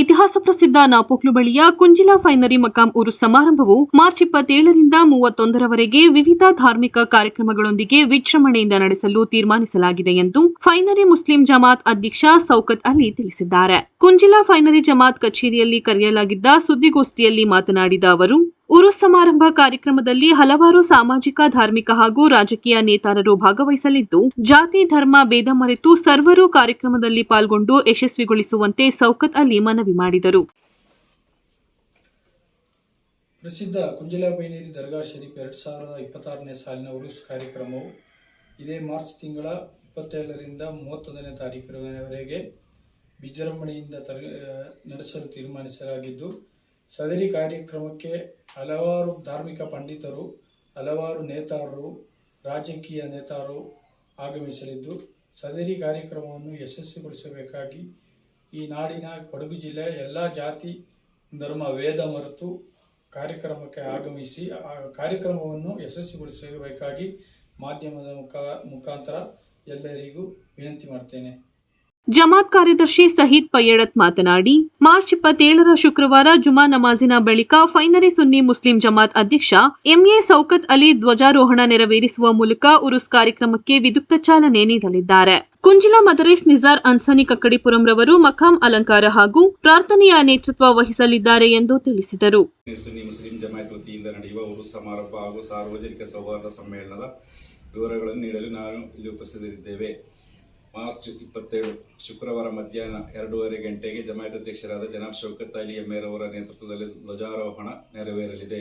ಇತಿಹಾಸ ಪ್ರಸಿದ್ಧ ನಾಪೋಕ್ಲು ಬಳಿಯ ಕುಂಜಿಲಾ ಫೈನರಿ ಮಕಾಂ ಉರುಸ್ ಸಮಾರಂಭವು ಮಾರ್ಚ್ 27ರಿಂದ 31ರವರೆಗೆ ವಿವಿಧ ಧಾರ್ಮಿಕ ಕಾರ್ಯಕ್ರಮಗಳೊಂದಿಗೆ ವಿಜೃಂಭಣೆಯಿಂದ ನಡೆಸಲು ತೀರ್ಮಾನಿಸಲಾಗಿದೆ ಎಂದು ಫೈನರಿ ಮುಸ್ಲಿಂ ಜಮಾತ್ ಅಧ್ಯಕ್ಷ ಸೌಕತ್ ಅಲಿ ತಿಳಿಸಿದ್ದಾರೆ. ಕುಂಜಿಲಾ ಫೈನರಿ ಜಮಾತ್ ಕಚೇರಿಯಲ್ಲಿ ಕರೆಯಲಾಗಿದ್ದ ಸುದ್ದಿಗೋಷ್ಠಿಯಲ್ಲಿ ಮಾತನಾಡಿದ ಅವರು, ಉರುಸ್ ಸಮಾರಂಭ ಕಾರ್ಯಕ್ರಮದಲ್ಲಿ ಹಲವಾರು ಸಾಮಾಜಿಕ, ಧಾರ್ಮಿಕ ಹಾಗೂ ರಾಜಕೀಯ ನೇತಾರರು ಭಾಗವಹಿಸಲಿದ್ದು, ಜಾತಿ ಧರ್ಮ ಭೇದ ಮರೆತು ಸರ್ವರು ಕಾರ್ಯಕ್ರಮದಲ್ಲಿ ಪಾಲ್ಗೊಂಡು ಯಶಸ್ವಿಗೊಳಿಸುವಂತೆ ಸೌಕತ್ ಅಲಿ ಮನವಿ ಮಾಡಿದರು. ಪ್ರಸಿದ್ಧ ಕುಂಜಿಲಾ ಫೈನರಿ ದರ್ಗಾ ಶರೀಫ್ 2026ನೇ ಸಾಲಿನ ಉರುಸ್ ಕಾರ್ಯಕ್ರಮವು ಇದೇ ಮಾರ್ಚ್ ತಿಂಗಳ 27ರಿಂದ 31ನೇ ತಾರೀಕಿನವರೆಗೆ ವಿಜೃಂಭಣೆಯಿಂದ ನಡೆಸಲು ತೀರ್ಮಾನಿಸಲಾಗಿದ್ದು, ಸದರಿ ಕಾರ್ಯಕ್ರಮಕ್ಕೆ ಹಲವಾರು ಧಾರ್ಮಿಕ ಪಂಡಿತರು, ಹಲವಾರು ನೇತಾರರು, ರಾಜಕೀಯ ನೇತಾರರು ಆಗಮಿಸಲಿದ್ದು, ಸದರಿ ಕಾರ್ಯಕ್ರಮವನ್ನು ಯಶಸ್ವಿಗೊಳಿಸಬೇಕಾಗಿ ಈ ನಾಡಿನ ಕೊಡಗು ಜಿಲ್ಲೆಯ ಎಲ್ಲ ಜಾತಿ ಧರ್ಮ ಭೇದ ಮರೆತು ಕಾರ್ಯಕ್ರಮಕ್ಕೆ ಆಗಮಿಸಿ ಆ ಕಾರ್ಯಕ್ರಮವನ್ನು ಯಶಸ್ವಿಗೊಳಿಸಬೇಕಾಗಿ ಮಾಧ್ಯಮದ ಮುಖಾಂತರ ಎಲ್ಲರಿಗೂ ವಿನಂತಿ ಮಾಡ್ತೇನೆ. ಜಮಾತ್ ಕಾರ್ಯದರ್ಶಿ ಸಹೀದ್ ಪಯ್ಯಡತ್ ಮಾತನಾಡಿ, ಮಾರ್ಚ್ 27ರ ಶುಕ್ರವಾರ ಜುಮಾ ನಮಾಜಿನ ಬಳಿಕ ಫೈನರಿ ಸುನ್ನಿ ಮುಸ್ಲಿಂ ಜಮಾತ್ ಅಧ್ಯಕ್ಷ ಎಂಎ ಸೌಕತ್ ಅಲಿ ಧ್ವಜಾರೋಹಣ ನೆರವೇರಿಸುವ ಮೂಲಕ ಉರುಸ್ ಕಾರ್ಯಕ್ರಮಕ್ಕೆ ವಿದ್ಯುಕ್ತ ಚಾಲನೆ ನೀಡಲಿದ್ದಾರೆ. ಕುಂಜಿಲಾ ಮದರೀಸ್ ನಿಜಾರ್ ಅನ್ಸಾನಿ ಕಕ್ಕಡಿಪುರಂ ರವರು ಮಕಾಂ ಅಲಂಕಾರ ಹಾಗೂ ಪ್ರಾರ್ಥನೆಯ ನೇತೃತ್ವ ವಹಿಸಲಿದ್ದಾರೆ ಎಂದು ತಿಳಿಸಿದರು. ಸುನ್ನಿ ಮುಸ್ಲಿಂ ಜಮಾತ್ ವತಿಯಿಂದ ನಡೆಯುವ ಉರುಸ್ ಸಮಾರಂಭ ಹಾಗೂ ಸಾರ್ವಜನಿಕ ಸೌಹಾರ್ದ ಸಮ್ಮೇಳನದ ವಿವರಗಳನ್ನು ನೀಡಲು ನಾವು ಇಲ್ಲಿ ಉಪಸ್ಥಿತರಿದ್ದೇವೆ. ಮಾರ್ಚ್ 27 ಶುಕ್ರವಾರ ಮಧ್ಯಾಹ್ನ 2:30 ಗಂಟೆಗೆ ಜಮಾಯತ್ ಅಧ್ಯಕ್ಷರಾದ ಜನಾಬ್ ಶೌಕತ್ ಅಲಿ ಎಮ್ಮೆರವರ ನೇತೃತ್ವದಲ್ಲಿ ಧ್ವಜಾರೋಹಣ ನೆರವೇರಲಿದೆ.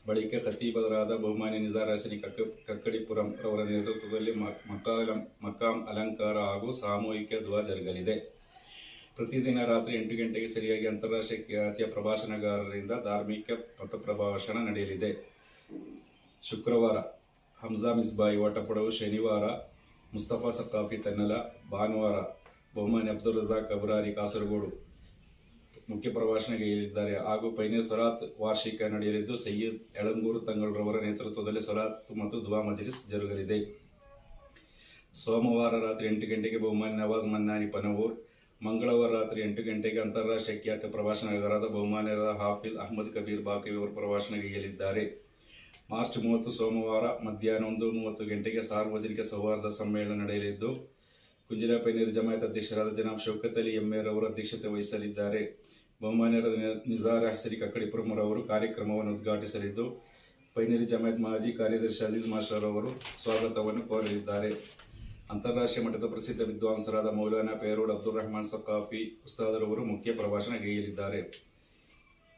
ಬಳಿಕ ಖತೀಬರಾದ ಬಹುಮಾನ್ಯ ನಿಜಾರ್ ಹಸನಿ ಕಕ್ಕಡಿಪುರಂ ರವರ ನೇತೃತ್ವದಲ್ಲಿ ಮಕಾಂ ಅಲಂಕಾರ ಹಾಗೂ ಸಾಮೂಹಿಕ ದುವಾ ಜರುಗಲಿದೆ. ಪ್ರತಿದಿನ ರಾತ್ರಿ 8 ಗಂಟೆಗೆ ಸರಿಯಾಗಿ ಅಂತಾರಾಷ್ಟ್ರೀಯ ಖ್ಯಾತಿಯ ಪ್ರಭಾಷಣಗಾರರಿಂದ ಧಾರ್ಮಿಕ ಪಥಪ್ರಭಾಷಣ ನಡೆಯಲಿದೆ. ಶುಕ್ರವಾರ ಹಮ್ಜಾ ಮಿಸ್ಬಾಯಿ ವಟಪಡವು, ಶನಿವಾರ ಮುಸ್ತಫಾ ಸಕಾಫಿ ತನ್ನಲ, ಭಾನುವಾರ ಬಹುಮಾನ್ಯ ಅಬ್ದುಲ್ ರಜಾಕ್ ಅಬ್ರಾರಿ ಕಾಸರಗೋಡು ಮುಖ್ಯ ಪ್ರಭಾಷಣೆಗೈಯಲಿದ್ದಾರೆ. ಹಾಗೂ ಪೈನೆ ಸೊಲಾತ್ ವಾರ್ಷಿಕ ನಡೆಯಲಿದ್ದು, ಸಯ್ಯದ್ ಯಳಂಗೂರು ತಂಗಳ್ರವರ ನೇತೃತ್ವದಲ್ಲಿ ಸೊಲಾತ್ ಮತ್ತು ದುವಾ ಮಜ್ಲಿಸ್ ಜರುಗಲಿದೆ. ಸೋಮವಾರ ರಾತ್ರಿ 8 ಗಂಟೆಗೆ ಬಹುಮಾನ್ಯ ನವಾಜ್ ಮನ್ನಾನಿ ಪನವೂರ್, ಮಂಗಳವಾರ ರಾತ್ರಿ 8 ಗಂಟೆಗೆ ಅಂತಾರಾಷ್ಟ್ರೀಯ ಖ್ಯಾತ ಪ್ರಭಾಷಣಗಾರರಾದ ಬಹುಮಾನ್ಯರಾದ ಹಾಫಿಜ್ ಅಹ್ಮದ್ ಕಬೀರ್ ಬಾಕವಿ ಅವರು ಪ್ರಭಾಷಣೆಗೈಯಲಿದ್ದಾರೆ. ಮಾರ್ಚ್ 30 ಸೋಮವಾರ ಮಧ್ಯಾಹ್ನ 1:30 ಗಂಟೆಗೆ ಸಾರ್ವಜನಿಕ ಸೌಹಾರ್ದ ಸಮ್ಮೇಳನ ನಡೆಯಲಿದ್ದು, ಕುಂಜಿಲಾ ಫೈನರಿ ಜಮಾಯತ್ ಅಧ್ಯಕ್ಷರಾದ ಜನಾಬ್ ಶೌಕತ್ ಅಲಿ ಎಮ್ಮೆರವರು ಅಧ್ಯಕ್ಷತೆ ವಹಿಸಲಿದ್ದಾರೆ. ಬಹುಮಾನ್ಯರಾದ ನಿಜಾರ್ ಹಸರಿ ಕಕ್ಕಡಿಪುರಂ ರವರು ಕಾರ್ಯಕ್ರಮವನ್ನು ಉದ್ಘಾಟಿಸಲಿದ್ದು, ಫೈನರಿ ಜಮಾಯತ್ ಮಾಜಿ ಕಾರ್ಯದರ್ಶಿ ಅಜೀಜ್ ಮಾಸ್ಟರ್ ಅವರು ಸ್ವಾಗತವನ್ನು ಕೋರಲಿದ್ದಾರೆ. ಅಂತಾರಾಷ್ಟ್ರೀಯ ಮಟ್ಟದ ಪ್ರಸಿದ್ಧ ವಿದ್ವಾಂಸರಾದ ಮೌಲಾನಾ ಪೇರೋಡ್ ಅಬ್ದುಲ್ ರಹಮಾನ್ ಸಕಾಫಿ ಉಸ್ತಾದರವರು ಮುಖ್ಯ ಪ್ರಭಾಷಣೆಗೈಯಲಿದ್ದಾರೆ.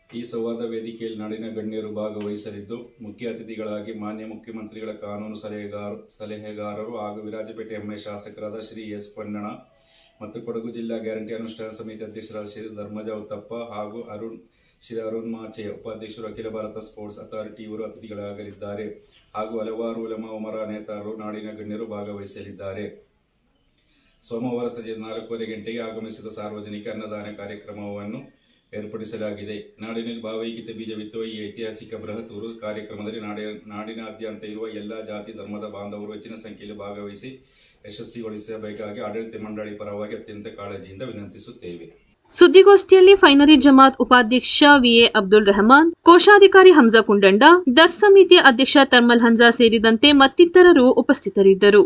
ಈ ಸೌಹಾರ್ದ ವೇದಿಕೆಯಲ್ಲಿ ನಾಡಿನ ಗಣ್ಯರು ಭಾಗವಹಿಸಲಿದ್ದು, ಮುಖ್ಯ ಅತಿಥಿಗಳಾಗಿ ಮಾನ್ಯ ಮುಖ್ಯಮಂತ್ರಿಗಳ ಕಾನೂನು ಸಲಹೆಗಾರರು ಹಾಗೂ ವಿರಾಜಪೇಟೆ ಎಮ್ಮೆ ಶಾಸಕರಾದ ಶ್ರೀ ಎಸ್ ಪೊನ್ನಣ ಮತ್ತು ಕೊಡಗು ಜಿಲ್ಲಾ ಗ್ಯಾರಂಟಿ ಅನುಷ್ಠಾನ ಸಮಿತಿ ಅಧ್ಯಕ್ಷರಾದ ಶ್ರೀ ಧರ್ಮಜ ಉತ್ತಪ್ಪ ಹಾಗೂ ಶ್ರೀ ಅರುಣ್ ಮಾಚೆ ಉಪಾಧ್ಯಕ್ಷರು, ಅಖಿಲ ಭಾರತ ಸ್ಪೋರ್ಟ್ಸ್ ಅಥಾರಿಟಿ ಇವರು ಅತಿಥಿಗಳಾಗಲಿದ್ದಾರೆ. ಹಾಗೂ ಹಲವಾರು ಉಲಮಾ ಉಮರ ನೇತಾರರು, ನಾಡಿನ ಗಣ್ಯರು ಭಾಗವಹಿಸಲಿದ್ದಾರೆ. ಸೋಮವಾರ ಸಂಜೆ 4:15 ಗಂಟೆಗೆ ಆಗಮಿಸಿದ ಸಾರ್ವಜನಿಕ ಅನ್ನದಾನ ಕಾರ್ಯಕ್ರಮವನ್ನು ಏರ್ಪಡಿಸಲಾಗಿದೆ. ನಾಡಿನಲ್ಲಿ ಭಾವೈಕ್ಯತೆ ಬೀಜ ಬಿತ್ತುವ ಈ ಐತಿಹಾಸಿಕ ಬೃಹತ್ ಉರುಸ್ ಕಾರ್ಯಕ್ರಮದಲ್ಲಿ ನಾಡಿನಾದ್ಯಂತ ಇರುವ ಎಲ್ಲ ಜಾತಿ ಧರ್ಮದ ಬಾಂಧವರು ಹೆಚ್ಚಿನ ಸಂಖ್ಯೆಯಲ್ಲಿ ಭಾಗವಹಿಸಿ ಯಶಸ್ವಿಗೊಳಿಸಬೇಕಾಗಿ ಆಡಳಿತ ಮಂಡಳಿ ಪರವಾಗಿ ಅತ್ಯಂತ ಕಾಳಜಿಯಿಂದ ವಿನಂತಿಸುತ್ತೇವೆ. ಸುದ್ದಿಗೋಷ್ಠಿಯಲ್ಲಿ ಫೈನರಿ ಜಮಾತ್ ಉಪಾಧ್ಯಕ್ಷ ವಿಎ ಅಬ್ದುಲ್ ರೆಹಮಾನ್, ಕೋಶಾಧಿಕಾರಿ ಹಮ್ಜಾ ಕುಂಡಂಡ, ದರ್ಸ್ ಸಮಿತಿಯ ಅಧ್ಯಕ್ಷ ತರ್ಮಲ್ ಹಂಜಾ ಸೇರಿದಂತೆ ಮತ್ತಿತರರು ಉಪಸ್ಥಿತರಿದ್ದರು.